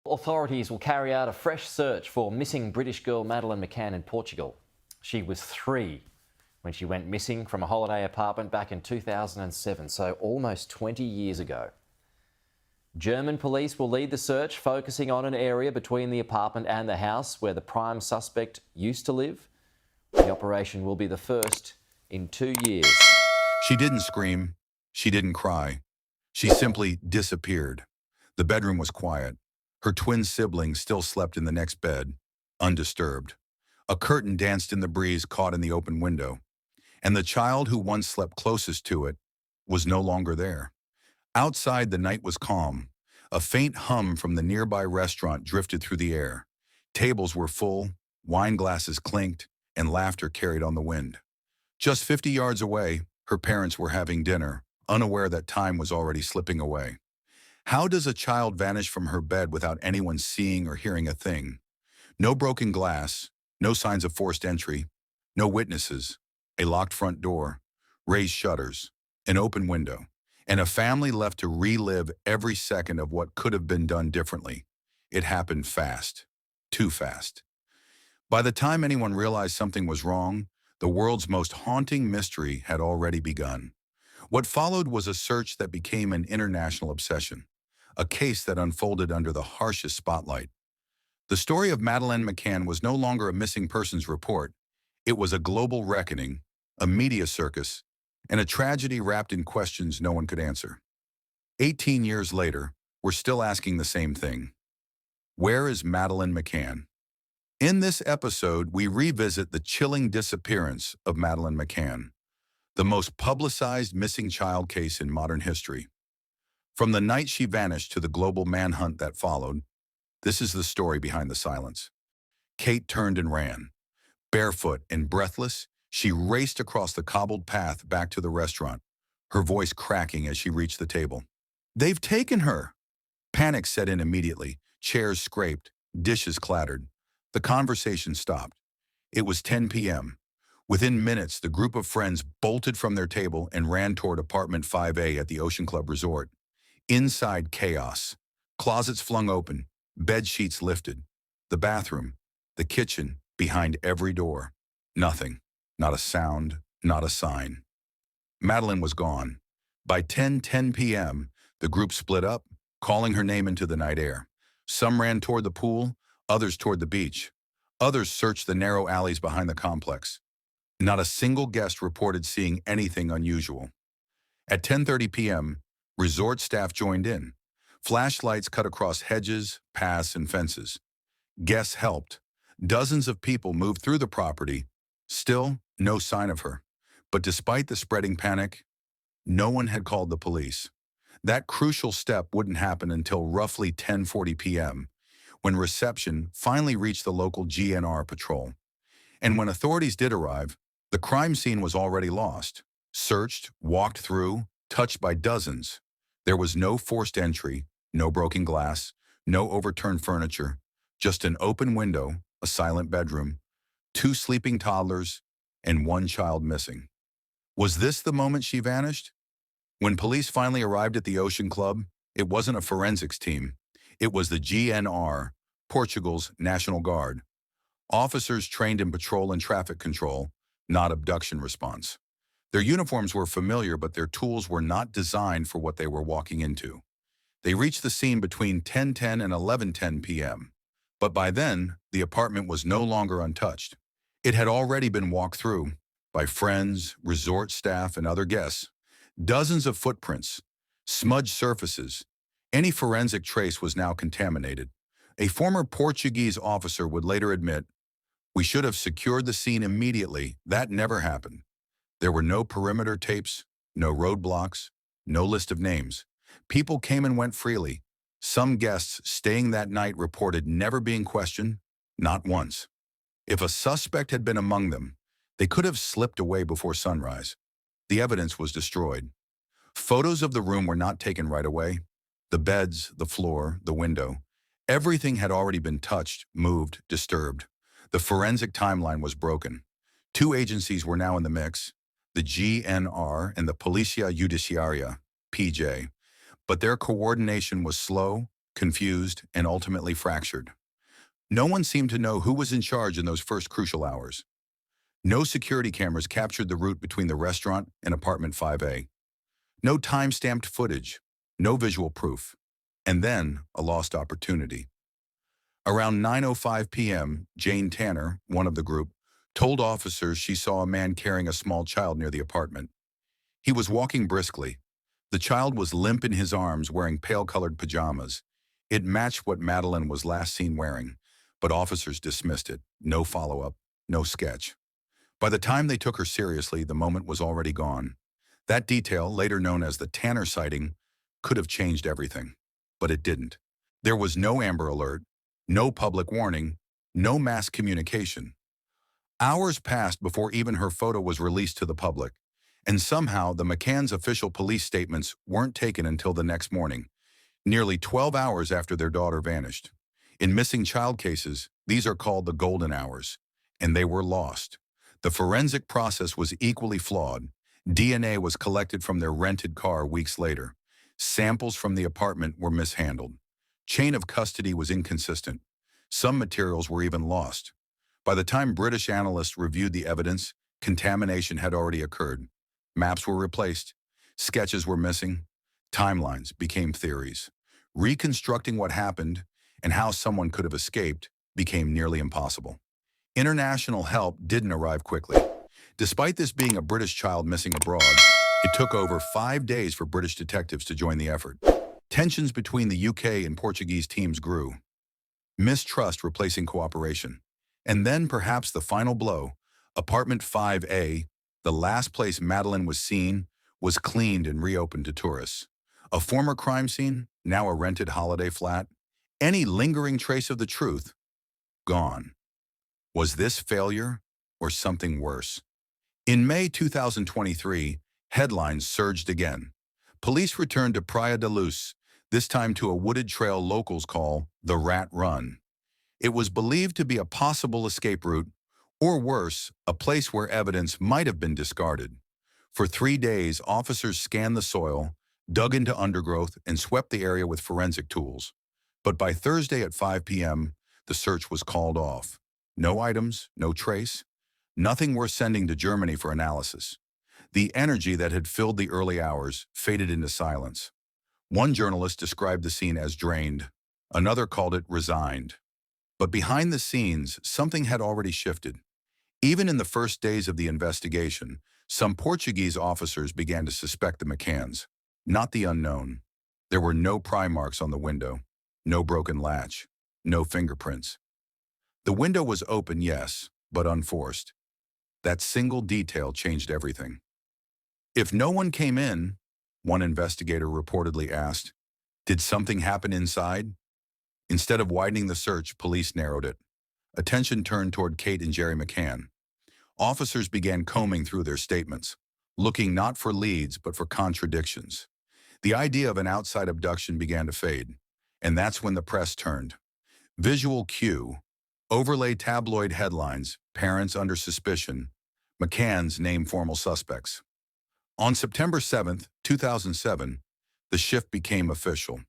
Authorities will carry out a fresh search for missing British girl Madeleine McCann in Portugal. She was 3 when she went missing from a holiday apartment back in 2007, so almost 20 years ago. German police will lead the search, focusing on an area between the apartment and the house where the prime suspect used to live. The operation will be the first in 2 years. She didn't scream. She didn't cry. She simply disappeared. The bedroom was quiet. Her twin siblings still slept in the next bed, undisturbed. A curtain danced in the breeze caught in the open window, and the child who once slept closest to it was no longer there. Outside, the night was calm. A faint hum from the nearby restaurant drifted through the air. Tables were full, wine glasses clinked, and laughter carried on the wind. Just 50 yards away, her parents were having dinner, unaware that time was already slipping away. How does a child vanish from her bed without anyone seeing or hearing a thing? No broken glass, no signs of forced entry, no witnesses, a locked front door, raised shutters, an open window, and a family left to relive every second of what could have been done differently. It happened fast, too fast. By the time anyone realized something was wrong, the world's most haunting mystery had already begun. What followed was a search that became an international obsession, a case that unfolded under the harshest spotlight. The story of Madeleine McCann was no longer a missing persons report. It was a global reckoning, a media circus, and a tragedy wrapped in questions no one could answer. 18 years later, we're still asking the same thing. Where is Madeleine McCann? In this episode, we revisit the chilling disappearance of Madeleine McCann, the most publicized missing child case in modern history. From the night she vanished to the global manhunt that followed, this is the story behind the silence. Kate turned and ran. Barefoot and breathless, she raced across the cobbled path back to the restaurant, her voice cracking as she reached the table. "They've taken her!" Panic set in immediately. Chairs scraped, dishes clattered. The conversation stopped. It was 10 p.m. Within minutes, the group of friends bolted from their table and ran toward apartment 5A at the Ocean Club Resort. Inside, chaos. Closets flung open, bed sheets lifted. The bathroom, the kitchen, behind every door. Nothing. Not a sound, not a sign. Madeleine was gone. By 10:10 p.m., the group split up, calling her name into the night air. Some ran toward the pool, others toward the beach. Others searched the narrow alleys behind the complex. Not a single guest reported seeing anything unusual. At 10:30 p.m., resort staff joined in. Flashlights cut across hedges, paths, and fences. Guests helped. Dozens of people moved through the property. Still, no sign of her. But despite the spreading panic, no one had called the police. That crucial step wouldn't happen until roughly 10:40 p.m., when reception finally reached the local GNR patrol. And when authorities did arrive, the crime scene was already lost. Searched, walked through, touched by dozens. There was no forced entry, no broken glass, no overturned furniture, just an open window, a silent bedroom, 2 sleeping toddlers, and 1 child missing. Was this the moment she vanished? When police finally arrived at the Ocean Club, it wasn't a forensics team. It was the GNR, Portugal's National Guard. Officers trained in patrol and traffic control, not abduction response. Their uniforms were familiar, but their tools were not designed for what they were walking into. They reached the scene between 10:10 and 11:10 p.m. But by then, the apartment was no longer untouched. It had already been walked through by friends, resort staff, and other guests. Dozens of footprints, smudged surfaces. Any forensic trace was now contaminated. A former Portuguese officer would later admit, "We should have secured the scene immediately. That never happened." There were no perimeter tapes, no roadblocks, no list of names. People came and went freely. Some guests staying that night reported never being questioned, not once. If a suspect had been among them, they could have slipped away before sunrise. The evidence was destroyed. Photos of the room were not taken right away. The beds, the floor, the window. Everything had already been touched, moved, disturbed. The forensic timeline was broken. 2 agencies were now in the mix, the GNR and the Policia Judiciaria, PJ. But their coordination was slow, confused, and ultimately fractured. No one seemed to know who was in charge in those first crucial hours. No security cameras captured the route between the restaurant and apartment 5A. No time-stamped footage, no visual proof, and then a lost opportunity. Around 9:05 p.m., Jane Tanner, one of the group, told officers she saw a man carrying a small child near the apartment. He was walking briskly. The child was limp in his arms, wearing pale-colored pajamas. It matched what Madeleine was last seen wearing, but officers dismissed it. No follow-up, no sketch. By the time they took her seriously, the moment was already gone. That detail, later known as the Tanner sighting, could have changed everything, but it didn't. There was no Amber Alert, no public warning, no mass communication. Hours passed before even her photo was released to the public, and somehow the McCann's official police statements weren't taken until the next morning, nearly 12 hours after their daughter vanished. In missing child cases, these are called the golden hours, and they were lost. The forensic process was equally flawed. DNA was collected from their rented car weeks later. Samples from the apartment were mishandled. Chain of custody was inconsistent. Some materials were even lost. By the time British analysts reviewed the evidence, contamination had already occurred. Maps were replaced. Sketches were missing. Timelines became theories. Reconstructing what happened and how someone could have escaped became nearly impossible. International help didn't arrive quickly. Despite this being a British child missing abroad, it took over 5 days for British detectives to join the effort. Tensions between the UK and Portuguese teams grew, mistrust replacing cooperation. And then perhaps the final blow, apartment 5A, the last place Madeleine was seen, was cleaned and reopened to tourists. A former crime scene, now a rented holiday flat. Any lingering trace of the truth, gone. Was this failure or something worse? In May 2023, headlines surged again. Police returned to Praia da Luz, this time to a wooded trail locals call the Rat Run. It was believed to be a possible escape route, or worse, a place where evidence might have been discarded. For 3 days, officers scanned the soil, dug into undergrowth, and swept the area with forensic tools. But by Thursday at 5 p.m., the search was called off. No items, no trace, nothing worth sending to Germany for analysis. The energy that had filled the early hours faded into silence. One journalist described the scene as drained. Another called it resigned. But behind the scenes, something had already shifted. Even in the first days of the investigation, some Portuguese officers began to suspect the McCanns, not the unknown. There were no pry marks on the window, no broken latch, no fingerprints. The window was open, yes, but unforced. That single detail changed everything. If no one came in, one investigator reportedly asked, did something happen inside? Instead of widening the search, police narrowed it. Attention turned toward Kate and Gerry McCann. Officers began combing through their statements, looking not for leads but for contradictions. The idea of an outside abduction began to fade, and that's when the press turned. Visual cue, overlay tabloid headlines, parents under suspicion, McCann's name formal suspects. On September 7, 2007, the shift became official.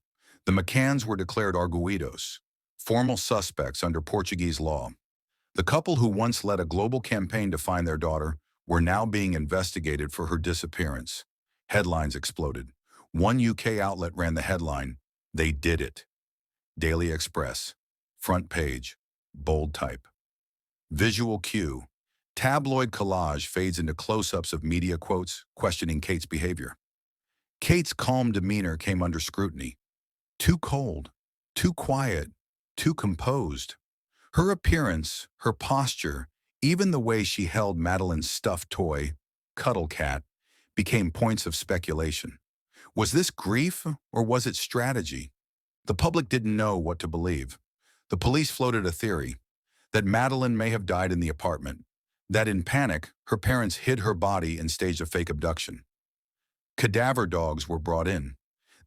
The McCanns were declared arguidos, formal suspects under Portuguese law. The couple who once led a global campaign to find their daughter were now being investigated for her disappearance. Headlines exploded. One UK outlet ran the headline, "They did it." Daily Express, front page, bold type. Visual cue. Tabloid collage fades into close-ups of media quotes questioning Kate's behavior. Kate's calm demeanor came under scrutiny. Too cold, too quiet, too composed. Her appearance, her posture, even the way she held Madeleine's stuffed toy, Cuddle Cat, became points of speculation. Was this grief or was it strategy? The public didn't know what to believe. The police floated a theory that Madeleine may have died in the apartment, that in panic, her parents hid her body and staged a fake abduction. Cadaver dogs were brought in.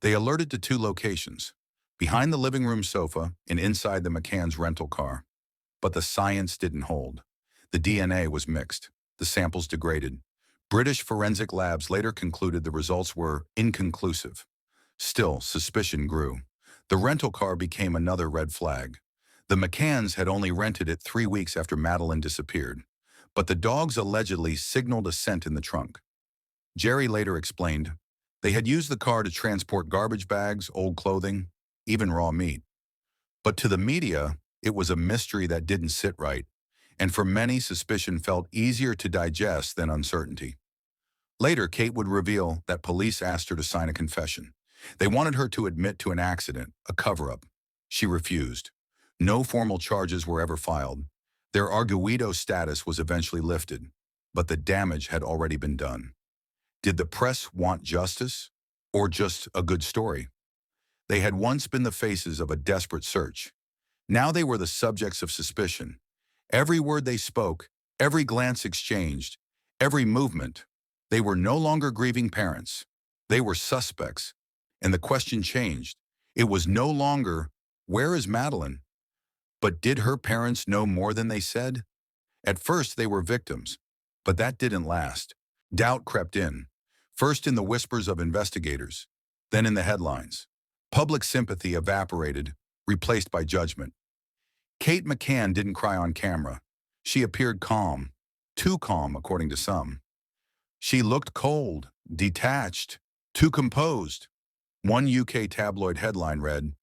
They alerted to 2 locations, behind the living room sofa and inside the McCann's rental car. But the science didn't hold. The DNA was mixed. The samples degraded. British forensic labs later concluded the results were inconclusive. Still, suspicion grew. The rental car became another red flag. The McCanns had only rented it 3 weeks after Madeleine disappeared, but the dogs allegedly signaled a scent in the trunk. Gerry later explained, they had used the car to transport garbage bags, old clothing, even raw meat. But to the media, it was a mystery that didn't sit right, and for many, suspicion felt easier to digest than uncertainty. Later, Kate would reveal that police asked her to sign a confession. They wanted her to admit to an accident, a cover-up. She refused. No formal charges were ever filed. Their arguido status was eventually lifted, but the damage had already been done. Did the press want justice, or just a good story? They had once been the faces of a desperate search. Now they were the subjects of suspicion. Every word they spoke, every glance exchanged, every movement. They were no longer grieving parents. They were suspects. And the question changed. It was no longer, where is Madeleine? But did her parents know more than they said? At first, they were victims, but that didn't last. Doubt crept in, first in the whispers of investigators, then in the headlines. Public sympathy evaporated, replaced by judgment. Kate McCann didn't cry on camera. She appeared calm, too calm, according to some. She looked cold, detached, too composed. One UK tabloid headline read,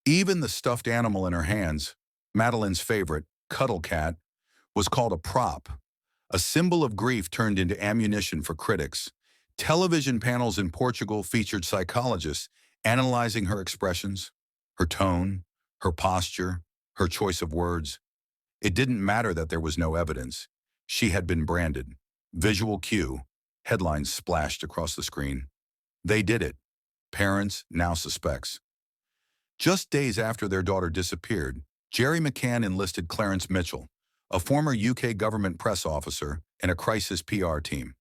"Even the stuffed animal in her hands, Madeleine's favorite, Cuddle Cat, was called a prop, a symbol of grief turned into ammunition for critics." Television panels in Portugal featured psychologists analyzing her expressions, her tone, her posture, her choice of words. It didn't matter that there was no evidence. She had been branded. Visual cue. Headlines splashed across the screen. They did it. Parents, now suspects. Just days after their daughter disappeared, Gerry McCann enlisted Clarence Mitchell, a former UK government press officer, and a crisis PR team.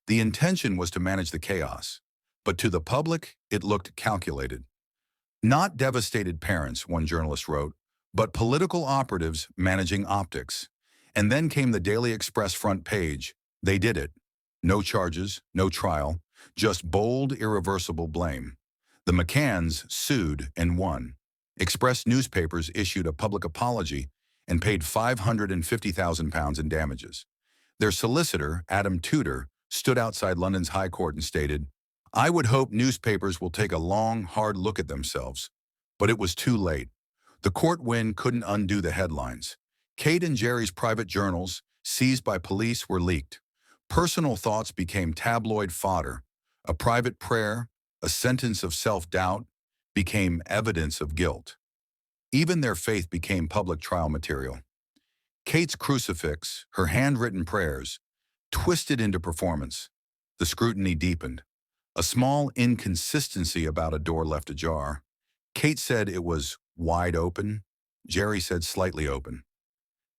The intention was to manage the chaos, but to the public, it looked calculated. Not devastated parents, one journalist wrote, but political operatives managing optics. And then came the Daily Express front page. They did it. No charges, no trial, just bold, irreversible blame. The McCanns sued and won. Express newspapers issued a public apology and paid £550,000 in damages. Their solicitor, Adam Tudor, stood outside London's High Court and stated, "I would hope newspapers will take a long, hard look at themselves." But it was too late. The court win couldn't undo the headlines. Kate and Gerry's private journals, seized by police, were leaked. Personal thoughts became tabloid fodder. A private prayer, a sentence of self-doubt, became evidence of guilt. Even their faith became public trial material. Kate's crucifix, her handwritten prayers, twisted into performance. The scrutiny deepened. A small inconsistency about a door left ajar. Kate said it was wide open. Gerry said slightly open.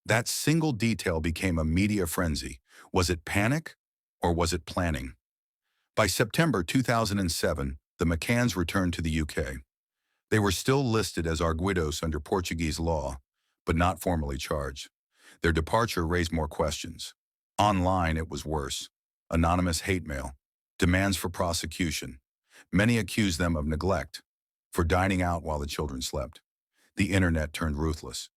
That single detail became a media frenzy. Was it panic or was it planning? By September 2007, the McCanns returned to the UK. They were still listed as arguidos under Portuguese law, but not formally charged. Their departure raised more questions. Online, it was worse. Anonymous hate mail, demands for prosecution. Many accused them of neglect, for dining out while the children slept. The internet turned ruthless.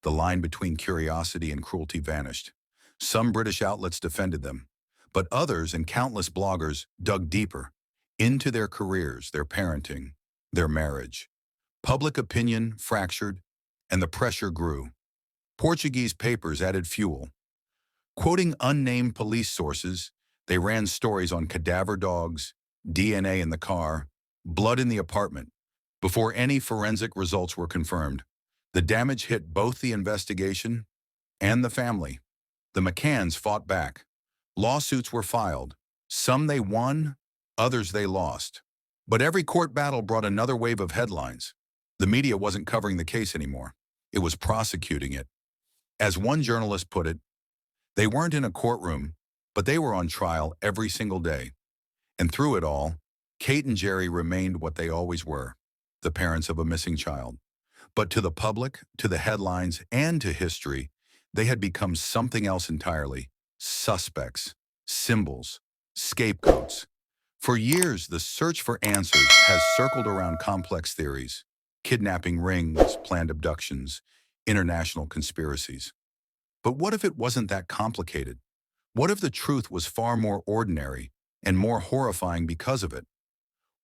The line between curiosity and cruelty vanished. Some British outlets defended them, but others and countless bloggers dug deeper into their careers, their parenting, their marriage. Public opinion fractured, and the pressure grew. Portuguese papers added fuel. Quoting unnamed police sources, they ran stories on cadaver dogs, DNA in the car, blood in the apartment. Before any forensic results were confirmed, the damage hit both the investigation and the family. The McCanns fought back. Lawsuits were filed. Some they won, others they lost. But every court battle brought another wave of headlines. The media wasn't covering the case anymore. It was prosecuting it. As one journalist put it, they weren't in a courtroom, but they were on trial every single day. And through it all, Kate and Gerry remained what they always were, the parents of a missing child. But to the public, to the headlines, and to history, they had become something else entirely. Suspects, symbols, scapegoats. For years, the search for answers has circled around complex theories. Kidnapping rings, planned abductions, international conspiracies. But what if it wasn't that complicated? What if the truth was far more ordinary and more horrifying because of it?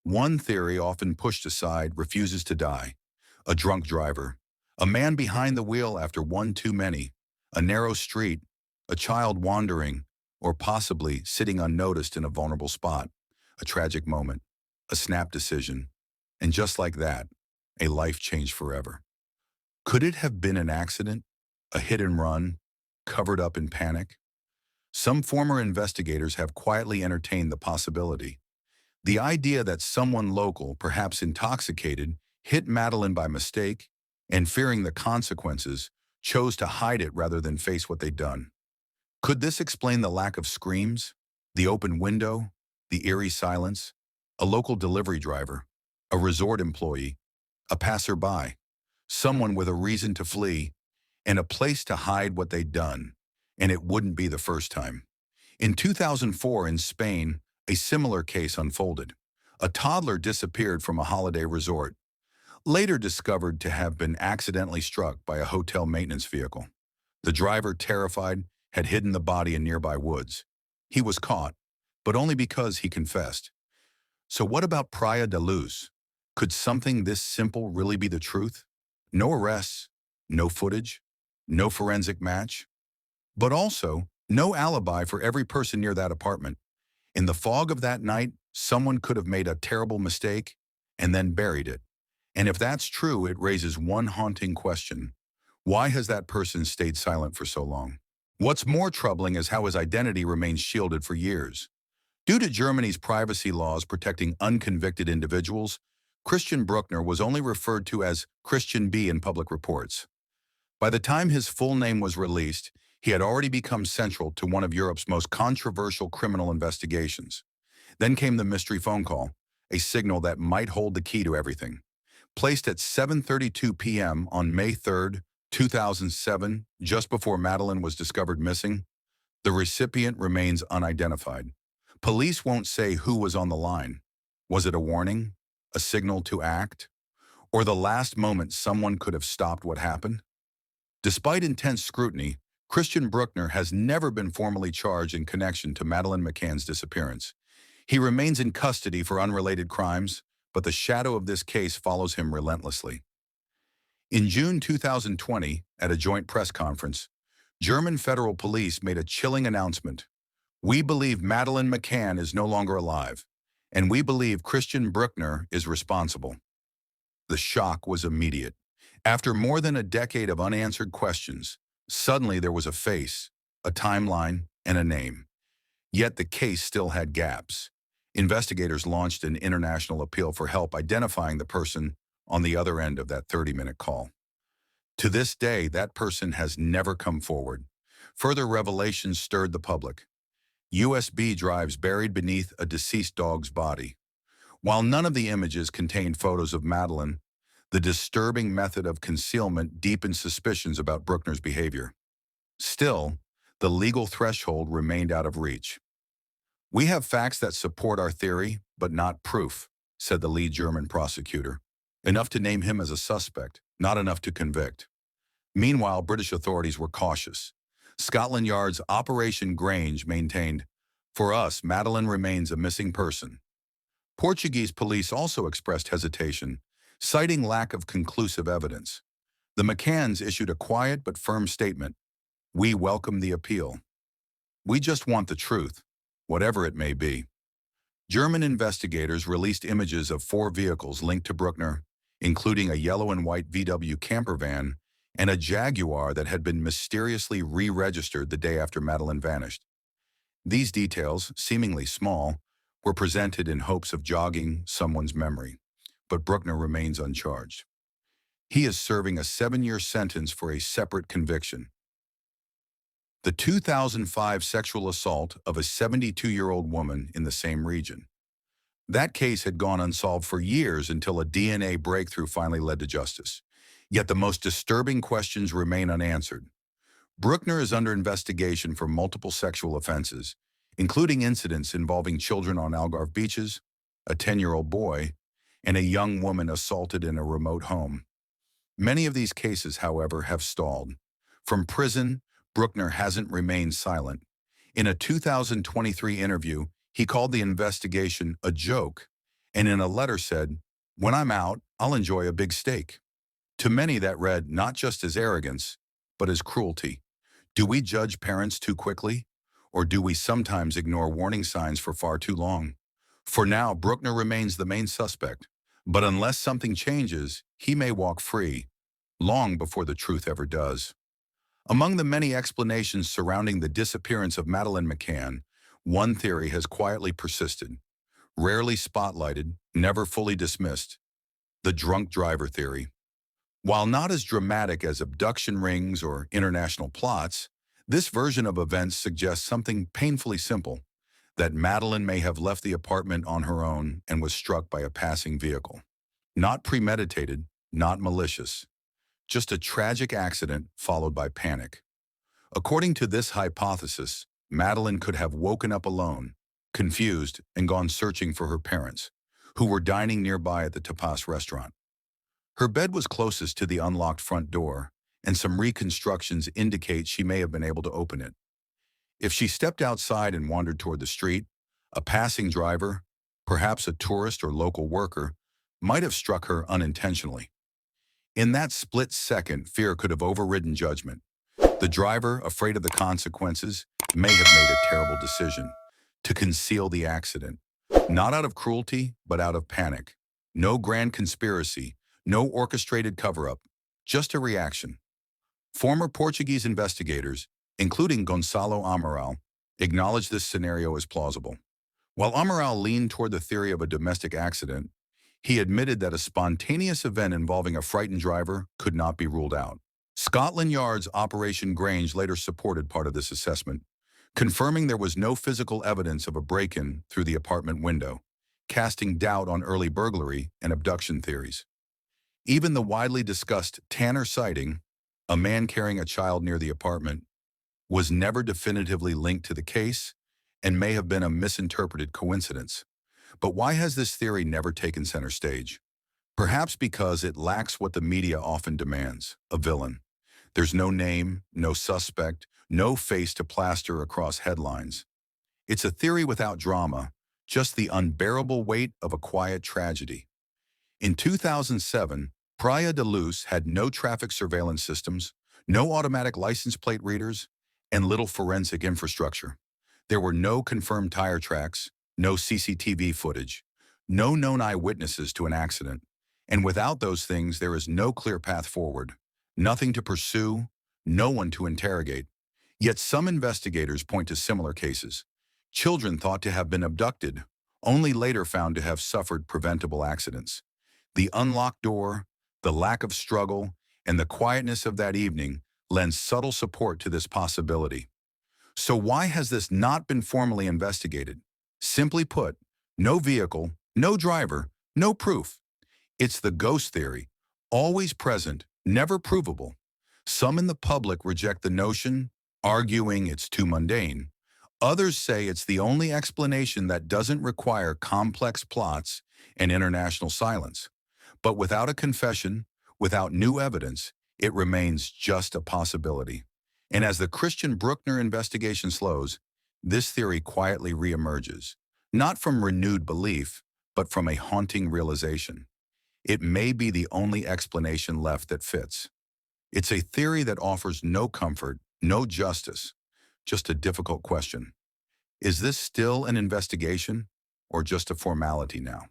One theory, often pushed aside, refuses to die. A drunk driver, a man behind the wheel after one too many, a narrow street, a child wandering, or possibly sitting unnoticed in a vulnerable spot. A tragic moment, a snap decision, and just like that, a life changed forever. Could it have been an accident, a hit and run, covered up in panic? Some former investigators have quietly entertained the possibility. The idea that someone local, perhaps intoxicated, hit Madeleine by mistake and, fearing the consequences, chose to hide it rather than face what they'd done. Could this explain the lack of screams, the open window, the eerie silence? A local delivery driver, a resort employee, a passerby, someone with a reason to flee, and a place to hide what they'd done. And it wouldn't be the first time. In 2004 in Spain, a similar case unfolded. A toddler disappeared from a holiday resort, later discovered to have been accidentally struck by a hotel maintenance vehicle. The driver, terrified, had hidden the body in nearby woods. He was caught, but only because he confessed. So what about Praia da Luz? Could something this simple really be the truth? No arrests, no footage, no forensic match, but also no alibi for every person near that apartment. In the fog of that night, someone could have made a terrible mistake and then buried it. And if that's true, it raises one haunting question. Why has that person stayed silent for so long? What's more troubling is how his identity remains shielded for years. Due to Germany's privacy laws protecting unconvicted individuals, Christian Brückner was only referred to as Christian B in public reports. By the time his full name was released, he had already become central to one of Europe's most controversial criminal investigations. Then came the mystery phone call, a signal that might hold the key to everything. Placed at 7:32 p.m. on May 3, 2007, just before Madeleine was discovered missing, the recipient remains unidentified. Police won't say who was on the line. Was it a warning, a signal to act, or the last moment someone could have stopped what happened? Despite intense scrutiny, Christian Brückner has never been formally charged in connection to Madeleine McCann's disappearance. He remains in custody for unrelated crimes, but the shadow of this case follows him relentlessly. In June 2020, at a joint press conference, German federal police made a chilling announcement. We believe Madeleine McCann is no longer alive, and we believe Christian Brückner is responsible. The shock was immediate. After more than a decade of unanswered questions, suddenly there was a face, a timeline, and a name. Yet the case still had gaps. Investigators launched an international appeal for help identifying the person on the other end of that 30-minute call. To this day, that person has never come forward. Further revelations stirred the public. USB drives buried beneath a deceased dog's body. While none of the images contained photos of Madeleine, the disturbing method of concealment deepened suspicions about Brückner's behavior. Still, the legal threshold remained out of reach. We have facts that support our theory, but not proof, said the lead German prosecutor. Enough to name him as a suspect, not enough to convict. Meanwhile, British authorities were cautious. Scotland Yard's Operation Grange maintained, "For us, Madeleine remains a missing person." Portuguese police also expressed hesitation, citing lack of conclusive evidence. The McCanns issued a quiet but firm statement. We welcome the appeal. We just want the truth, whatever it may be. German investigators released images of 4 vehicles linked to Brückner, including a yellow and white VW camper van and a Jaguar that had been mysteriously re-registered the day after Madeleine vanished. These details, seemingly small, were presented in hopes of jogging someone's memory, but Brückner remains uncharged. He is serving a 7-year sentence for a separate conviction: the 2005 sexual assault of a 72-year-old woman in the same region. That case had gone unsolved for years until a DNA breakthrough finally led to justice. Yet the most disturbing questions remain unanswered. Brückner is under investigation for multiple sexual offenses, including incidents involving children on Algarve beaches, a 10-year-old boy, and a young woman assaulted in a remote home. Many of these cases, however, have stalled. From prison, Brückner hasn't remained silent. In a 2023 interview, he called the investigation a joke, and in a letter said, "When I'm out, I'll enjoy a big steak." To many that read not just as arrogance, but as cruelty. Do we judge parents too quickly? Or do we sometimes ignore warning signs for far too long? For now, Brückner remains the main suspect, but unless something changes, he may walk free, long before the truth ever does. Among the many explanations surrounding the disappearance of Madeleine McCann, one theory has quietly persisted, rarely spotlighted, never fully dismissed: the drunk driver theory. While not as dramatic as abduction rings or international plots, this version of events suggests something painfully simple: that Madeleine may have left the apartment on her own and was struck by a passing vehicle. Not premeditated, not malicious, just a tragic accident followed by panic. According to this hypothesis, Madeleine could have woken up alone, confused, and gone searching for her parents, who were dining nearby at the tapas restaurant. Her bed was closest to the unlocked front door, and some reconstructions indicate she may have been able to open it. If she stepped outside and wandered toward the street, a passing driver, perhaps a tourist or local worker, might have struck her unintentionally. In that split second, fear could have overridden judgment. The driver, afraid of the consequences, may have made a terrible decision to conceal the accident, not out of cruelty, but out of panic. No grand conspiracy, no orchestrated cover-up, just a reaction. Former Portuguese investigators, including Gonçalo Amaral, acknowledged this scenario as plausible. While Amaral leaned toward the theory of a domestic accident, he admitted that a spontaneous event involving a frightened driver could not be ruled out. Scotland Yard's Operation Grange later supported part of this assessment, confirming there was no physical evidence of a break-in through the apartment window, casting doubt on early burglary and abduction theories. Even the widely discussed Tanner sighting, a man carrying a child near the apartment, was never definitively linked to the case and may have been a misinterpreted coincidence. But why has this theory never taken center stage? Perhaps because it lacks what the media often demands: a villain. There's no name, no suspect, no face to plaster across headlines. It's a theory without drama, just the unbearable weight of a quiet tragedy. In 2007, Praia da Luz had no traffic surveillance systems, no automatic license plate readers, and little forensic infrastructure. There were no confirmed tire tracks, no CCTV footage, no known eyewitnesses to an accident. And without those things, there is no clear path forward, nothing to pursue, no one to interrogate. Yet some investigators point to similar cases: children thought to have been abducted, only later found to have suffered preventable accidents. The unlocked door, the lack of struggle, and the quietness of that evening lend subtle support to this possibility. So why has this not been formally investigated? Simply put, no vehicle, no driver, no proof. It's the ghost theory, always present, never provable. Some in the public reject the notion, arguing it's too mundane. Others say it's the only explanation that doesn't require complex plots and international silence. But without a confession, without new evidence, it remains just a possibility. And as the Christian Brückner investigation slows, this theory quietly reemerges, not from renewed belief, but from a haunting realization. It may be the only explanation left that fits. It's a theory that offers no comfort, no justice, just a difficult question. Is this still an investigation, or just a formality now?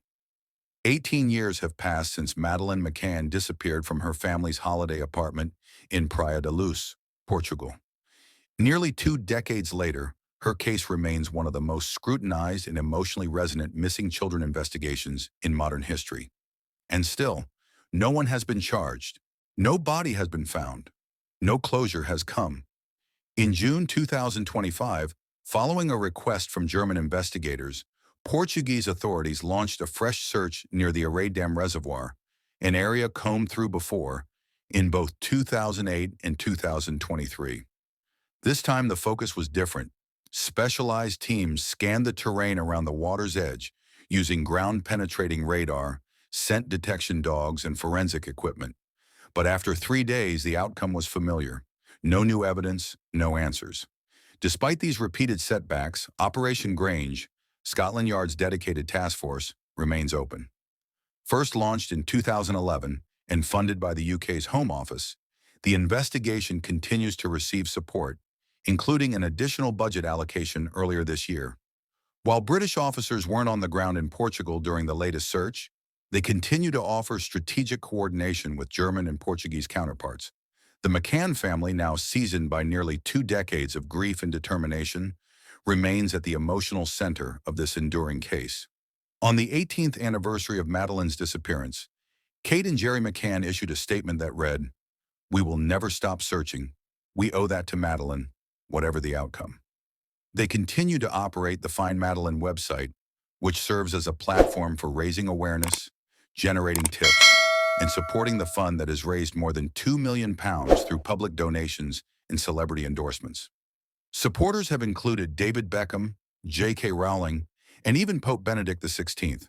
18 years have passed since Madeleine McCann disappeared from her family's holiday apartment in Praia da Luz, Portugal. Nearly 2 decades later, her case remains one of the most scrutinized and emotionally resonant missing children investigations in modern history. And still, no one has been charged, no body has been found, no closure has come. In June 2025, following a request from German investigators, Portuguese authorities launched a fresh search near the Array Dam Reservoir, an area combed through before, in both 2008 and 2023. This time the focus was different. Specialized teams scanned the terrain around the water's edge using ground-penetrating radar, scent detection dogs, and forensic equipment. But after 3 days, the outcome was familiar. No new evidence, no answers. Despite these repeated setbacks, Operation Grange, Scotland Yard's dedicated task force, remains open. First launched in 2011 and funded by the UK's Home Office, the investigation continues to receive support, including an additional budget allocation earlier this year. While British officers weren't on the ground in Portugal during the latest search, they continue to offer strategic coordination with German and Portuguese counterparts. The McCann family, now seasoned by nearly 2 decades of grief and determination, remains at the emotional center of this enduring case. On the 18th anniversary of Madeleine's disappearance, Kate and Gerry McCann issued a statement that read, "We will never stop searching. We owe that to Madeleine, whatever the outcome." They continue to operate the Find Madeleine website, which serves as a platform for raising awareness, generating tips, and supporting the fund that has raised more than £2 million through public donations and celebrity endorsements. Supporters have included David Beckham, J.K. Rowling, and even Pope Benedict XVI.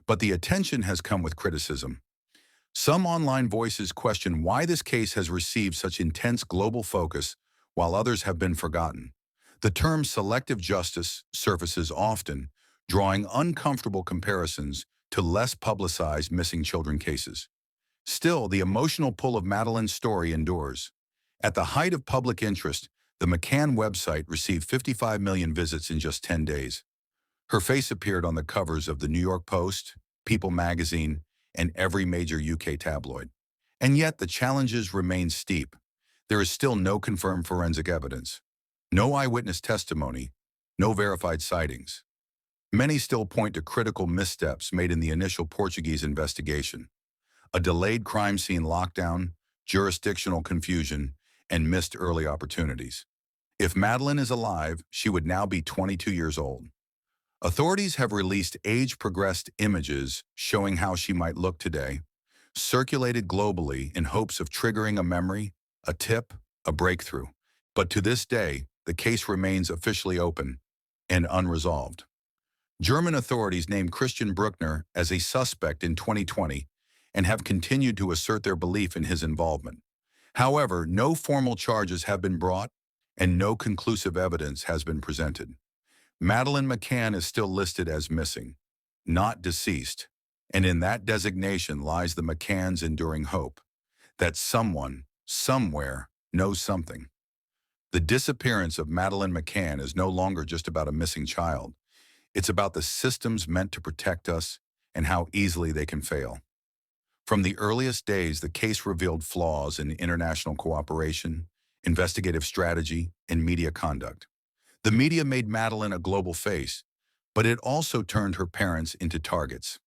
But the attention has come with criticism. Some online voices question why this case has received such intense global focus, while others have been forgotten. The term selective justice surfaces often, drawing uncomfortable comparisons to less publicized missing children cases. Still, the emotional pull of Madeleine's story endures. At the height of public interest, the McCann website received 55 million visits in just 10 days. Her face appeared on the covers of the New York Post, People magazine, and every major UK tabloid. And yet the challenges remain steep. There is still no confirmed forensic evidence, no eyewitness testimony, no verified sightings. Many still point to critical missteps made in the initial Portuguese investigation. A delayed crime scene lockdown, jurisdictional confusion, and missed early opportunities. If Madeleine is alive, she would now be 22 years old. Authorities have released age-progressed images showing how she might look today, circulated globally in hopes of triggering a memory, a tip, a breakthrough. But to this day, the case remains officially open and unresolved. German authorities named Christian Brückner as a suspect in 2020 and have continued to assert their belief in his involvement. However, no formal charges have been brought and no conclusive evidence has been presented. Madeleine McCann is still listed as missing, not deceased, and in that designation lies the McCanns' enduring hope that someone, somewhere, knows something. The disappearance of Madeleine McCann is no longer just about a missing child. It's about the systems meant to protect us and how easily they can fail. From the earliest days, the case revealed flaws in international cooperation, investigative strategy, and media conduct. The media made Madeleine a global face, but it also turned her parents into targets.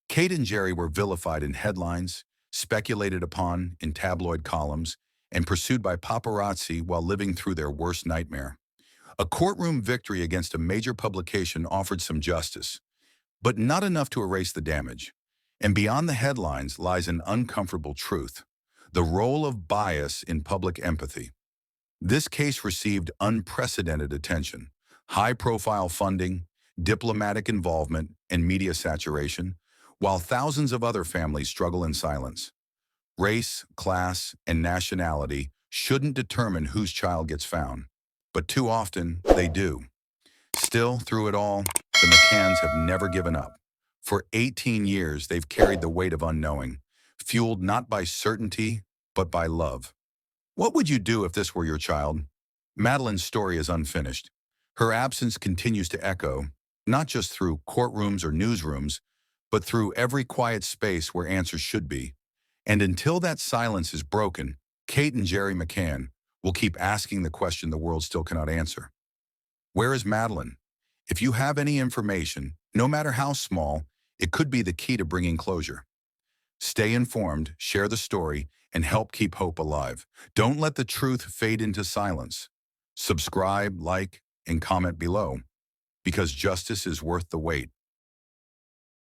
Kate and Gerry were vilified in headlines, speculated upon in tabloid columns, and pursued by paparazzi while living through their worst nightmare. A courtroom victory against a major publication offered some justice, but not enough to erase the damage. And beyond the headlines lies an uncomfortable truth: the role of bias in public empathy. This case received unprecedented attention, high-profile funding, diplomatic involvement, and media saturation, while thousands of other families struggle in silence. Race, class, and nationality shouldn't determine whose child gets found, but too often they do. Still, through it all, the McCanns have never given up. For 18 years, they've carried the weight of unknowing, fueled not by certainty, but by love. What would you do if this were your child? Madeleine's story is unfinished. Her absence continues to echo, not just through courtrooms or newsrooms, but through every quiet space where answers should be. And until that silence is broken, Kate and Gerry McCann will keep asking the question the world still cannot answer. Where is Madeleine? If you have any information, no matter how small, it could be the key to bringing closure. Stay informed, share the story, and help keep hope alive. Don't let the truth fade into silence. Subscribe, like, and comment below, because justice is worth the wait.